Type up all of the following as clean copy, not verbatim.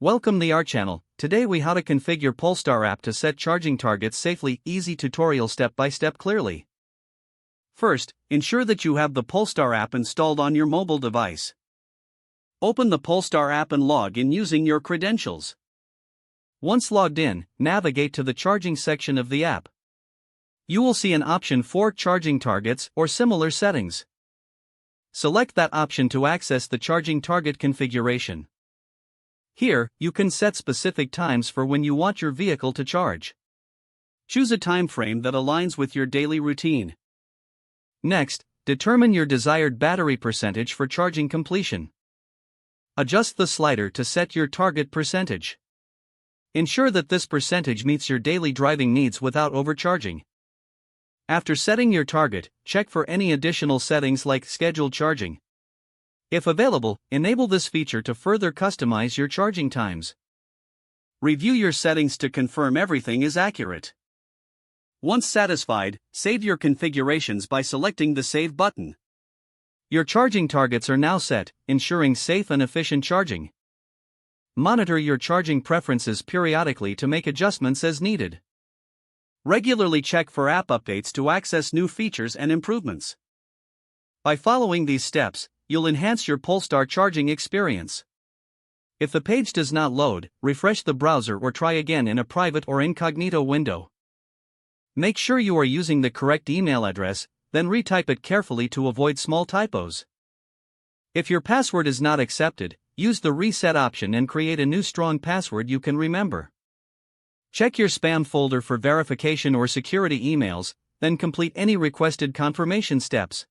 Welcome to our channel. Today we how to configure Polestar app to set charging targets safely. Easy tutorial step by step clearly. First, ensure that you have the Polestar app installed on your mobile device. Open the Polestar app and log in using your credentials. Once logged in, navigate to the charging section of the app. You will see an option for charging targets or similar settings. Select that option to access the charging target configuration. Here, you can set specific times for when you want your vehicle to charge. Choose a time frame that aligns with your daily routine. Next, determine your desired battery percentage for charging completion. Adjust the slider to set your target percentage. Ensure that this percentage meets your daily driving needs without overcharging. After setting your target, check for any additional settings like scheduled charging. If available, enable this feature to further customize your charging times. Review your settings to confirm everything is accurate. Once satisfied, save your configurations by selecting the Save button. Your charging targets are now set, ensuring safe and efficient charging. Monitor your charging preferences periodically to make adjustments as needed. Regularly check for app updates to access new features and improvements. By following these steps, you'll enhance your Polestar charging experience. If the page does not load, refresh the browser or try again in a private or incognito window. Make sure you are using the correct email address, then retype it carefully to avoid small typos. If your password is not accepted, use the reset option and create a new strong password you can remember. Check your spam folder for verification or security emails, then complete any requested confirmation steps.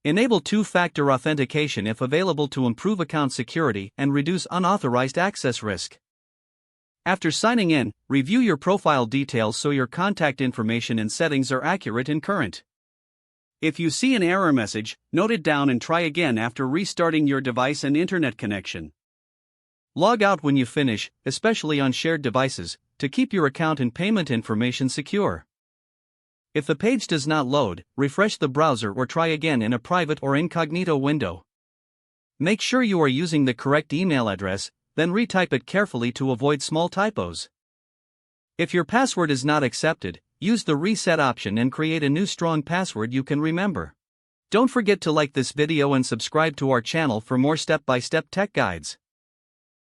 Enable two-factor authentication if available to improve account security and reduce unauthorized access risk. After signing in, review your profile details so your contact information and settings are accurate and current. If you see an error message, note it down and try again after restarting your device and internet connection. Log out when you finish, especially on shared devices, to keep your account and payment information secure. If the page does not load, refresh the browser or try again in a private or incognito window. Make sure you are using the correct email address, then retype it carefully to avoid small typos. If your password is not accepted, use the reset option and create a new strong password you can remember. Don't forget to like this video and subscribe to our channel for more step-by-step tech guides.